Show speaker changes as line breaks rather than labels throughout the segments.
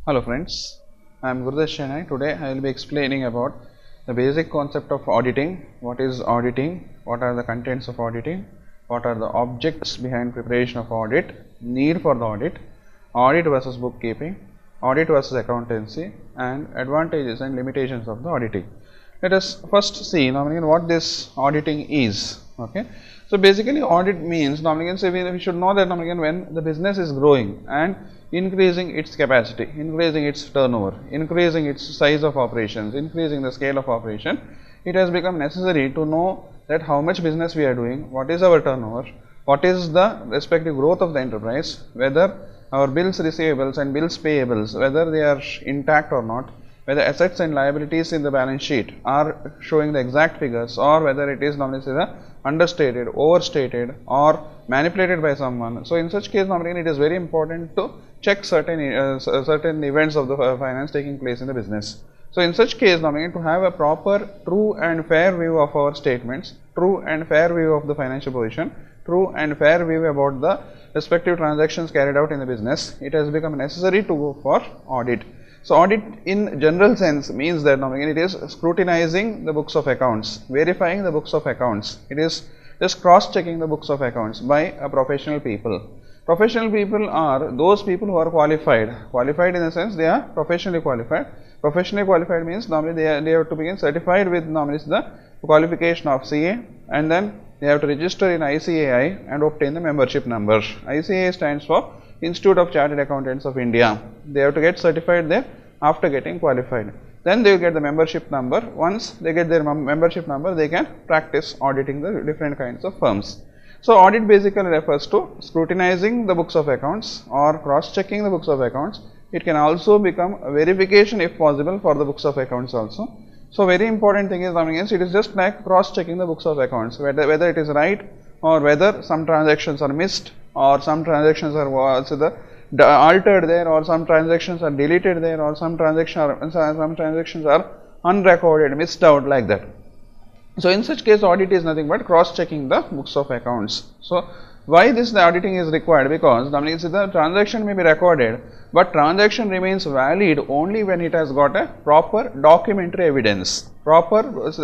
Hello friends, I am Gurudath Shenoy. Today I will be explaining about the basic concept of auditing. What is auditing? What are the contents of auditing? What are the objects behind preparation of audit? Need for the audit versus bookkeeping, audit versus accountancy, and advantages and limitations of the auditing. Let us first see normally what this auditing is. Okay. So basically audit means normally we should know that normally when the business is growing and increasing its capacity, increasing its turnover, increasing its size of operations, increasing the scale of operation, it has become necessary to know that how much business we are doing, what is our turnover, what is the respective growth of the enterprise, whether our bills receivables and bills payables, whether they are intact or not, whether assets and liabilities in the balance sheet are showing the exact figures, or whether it is normally understated, overstated, or manipulated by someone. So in such case normally it is very important to check certain events of the finance taking place in the business. So in such case normally to have a proper true and fair view of our statements, true and fair view of the financial position, true and fair view about the respective transactions carried out in the business, it has become necessary to go for audit. So audit in general sense means that normally it is scrutinizing the books of accounts, verifying the books of accounts. It is just cross-checking the books of accounts by a professional people. Professional people are those people who are qualified. Qualified in the sense they are professionally qualified. Professionally qualified means normally they have to begin certified with normally the qualification of CA, and then they have to register in ICAI and obtain the membership number. ICAI stands for Institute of Chartered Accountants of India. They have to get certified there after getting qualified. Then they will get the membership number. Once they get their membership number, they can practice auditing the different kinds of firms. So audit basically refers to scrutinizing the books of accounts or cross-checking the books of accounts. It can also become a verification if possible for the books of accounts also. So very important thing is it is just like cross-checking the books of accounts, whether it is right or whether some transactions are missed, or some transactions are altered there, or some transactions are deleted there, or some transactions are unrecorded, missed out, like that. So in such case audit is nothing but cross-checking the books of accounts. So why the auditing is required? Because normally the transaction may be recorded, but transaction remains valid only when it has got a proper documentary evidence, proper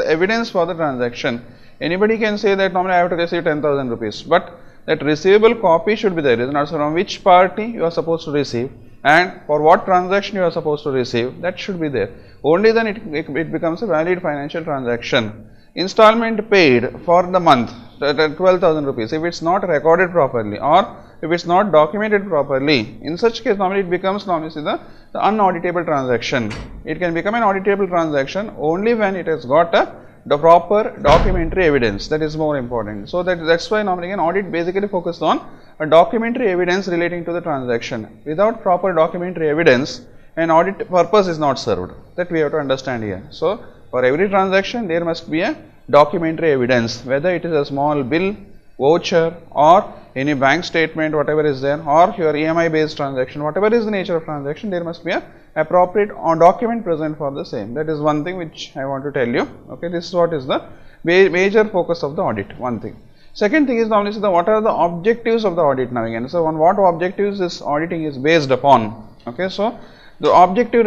evidence for the transaction. Anybody can say that normally I have to receive 10,000 rupees, but that receivable copy should be there. It is not from which party you are supposed to receive and for what transaction you are supposed to receive, that should be there. Only then it becomes a valid financial transaction. Installment paid for the month, 12,000 rupees, if it is not recorded properly or if it is not documented properly, in such case normally it becomes normally the unauditable transaction. It can become an auditable transaction only when it has got the proper documentary evidence. That is more important. So that's why normally an audit basically focuses on a documentary evidence relating to the transaction. Without proper documentary evidence, an audit purpose is not served. That we have to understand here. So for every transaction there must be a documentary evidence, whether it is a small bill, voucher, or any bank statement, whatever is there, or your EMI based transaction, whatever is the nature of transaction, there must be a appropriate document present for the same. That is one thing which I want to tell you. Okay, this is what is the major focus of the audit. One thing. Second thing is normally what are the objectives of the audit now again. So on what objectives this auditing is based upon. Okay, so the objective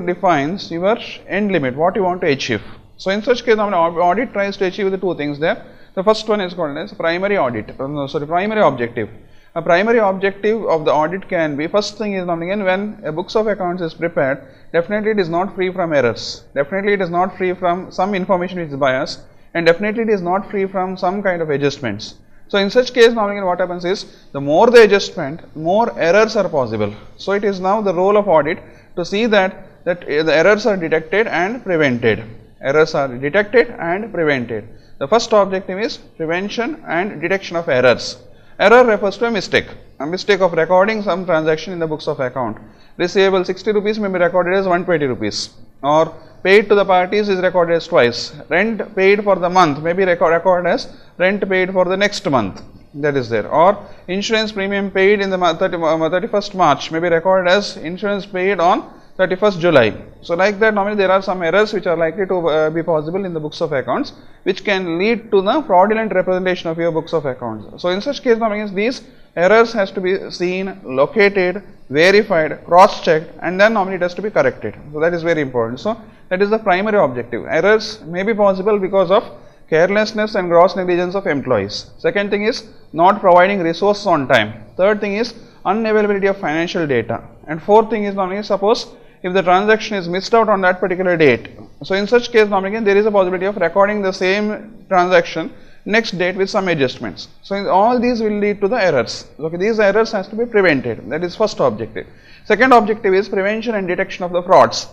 defines your end limit, what you want to achieve. So in such case normally audit tries to achieve the two things there. The first one is called as primary primary objective. A primary objective of the audit can be, first thing is normally when a books of accounts is prepared, definitely it is not free from errors, definitely it is not free from some information which is biased, and definitely it is not free from some kind of adjustments. So in such case normally what happens is, the more the adjustment, more errors are possible. So it is now the role of audit to see that the errors are detected and prevented. Errors are detected and prevented. The first objective is prevention and detection of errors. Error refers to a mistake of recording some transaction in the books of account. Receivable 60 rupees may be recorded as 120 rupees, or paid to the parties is recorded as twice. Rent paid for the month may be recorded as rent paid for the next month, that is there, or insurance premium paid in the 31st March may be recorded as insurance paid on 31st July. So like that normally there are some errors which are likely to be possible in the books of accounts, which can lead to the fraudulent representation of your books of accounts. So in such case normally these errors has to be seen, located, verified, cross-checked, and then normally it has to be corrected. So that is very important. So that is the primary objective. Errors may be possible because of carelessness and gross negligence of employees. Second thing is not providing resources on time. Third thing is unavailability of financial data. And fourth thing is normally suppose if the transaction is missed out on that particular date. So in such case normally again there is a possibility of recording the same transaction next date with some adjustments. So all these will lead to the errors. Okay, these errors has to be prevented. That is first objective. Second objective is prevention and detection of the frauds.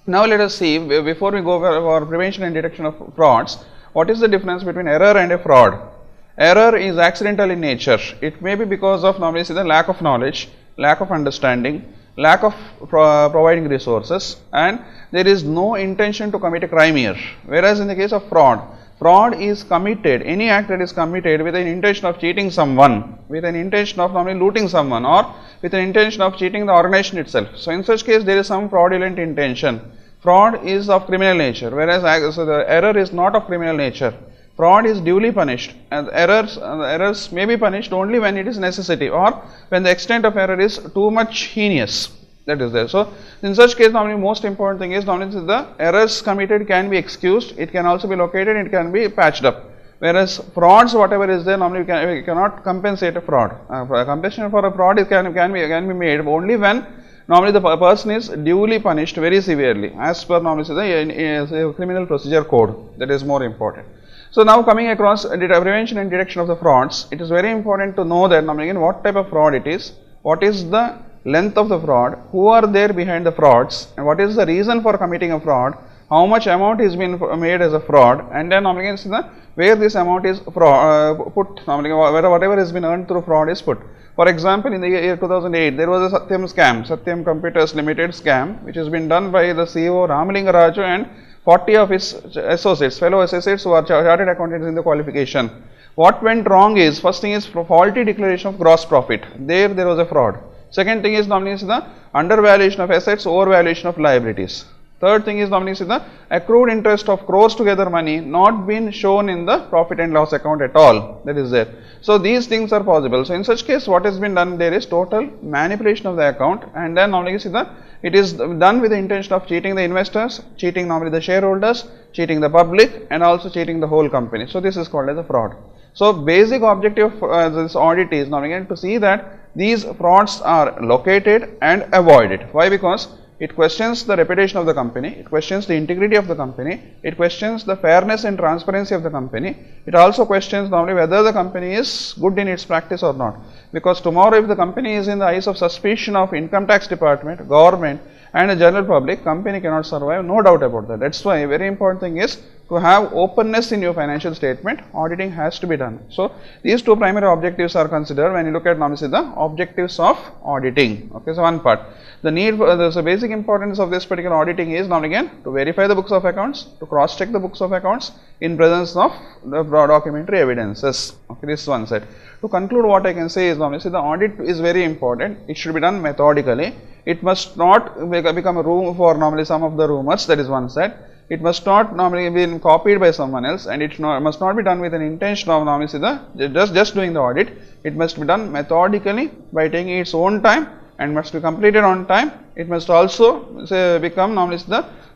Now let us see, before we go for prevention and detection of frauds, what is the difference between error and a fraud? Error is accidental in nature. It may be because of normally the lack of knowledge, lack of understanding, lack of providing resources, and there is no intention to commit a crime here. Whereas in the case of fraud, fraud is committed, any act that is committed with an intention of cheating someone, with an intention of normally looting someone, or with an intention of cheating the organization itself. So in such case there is some fraudulent intention. Fraud is of criminal nature, whereas so the error is not of criminal nature. Fraud is duly punished, and errors may be punished only when it is necessity or when the extent of error is too much heinous. That is there. So in such case normally most important thing is normally the errors committed can be excused, it can also be located, it can be patched up. Whereas frauds, whatever is there, normally we cannot compensate a fraud. Compensation for a fraud can be made only when normally the person is duly punished very severely as per normally the criminal procedure code. That is more important. So now coming across prevention and detection of the frauds, it is very important to know that normally again what type of fraud it is, what is the length of the fraud, who are there behind the frauds, and what is the reason for committing a fraud, how much amount is being made as a fraud, and then normally again where this amount is put, normally whatever has been earned through fraud is put. For example, in the year 2008, there was a S.D.M. scam, S.D.M. Computers Limited scam, which has been done by the CEO Ramalinga Raju and 40 of his associates, fellow associates who are chartered accountants in the qualification. What went wrong is, first thing is faulty declaration of gross profit. There was a fraud. Second thing is normally the undervaluation of assets, overvaluation of liabilities. Third thing is normally the accrued interest of crores together money not been shown in the profit and loss account at all. That is there. So these things are possible. So in such case, what has been done there is total manipulation of the account, and then normally it is done with the intention of cheating the investors, cheating normally the shareholders, cheating the public, and also cheating the whole company. So this is called as a fraud. So basic objective of this audit is now again to see that these frauds are located and avoided. Why? Because it questions the reputation of the company, it questions the integrity of the company, it questions the fairness and transparency of the company, it also questions normally whether the company is good in its practice or not. Because tomorrow if the company is in the eyes of suspicion of income tax department, government and the general public, company cannot survive, no doubt about that. That's why very important thing is to have openness in your financial statement. Auditing has to be done. So these two primary objectives are considered when you look at normally the objectives of auditing. Okay, so one part. The need for the basic importance of this particular auditing is now again to verify the books of accounts, to cross check the books of accounts in presence of the documentary evidences. Okay, this is one side. To conclude, what I can say is normally the audit is very important. It should be done methodically. It must not become a room for normally some of the rumors. That is one side. It must not normally be copied by someone else, and it must not be done with an intention of normally just doing the audit. It must be done methodically by taking its own time and must be completed on time. It must also become normally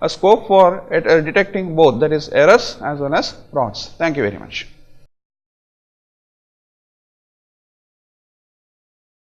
a scope for detecting both, that is errors as well as frauds. Thank you very much.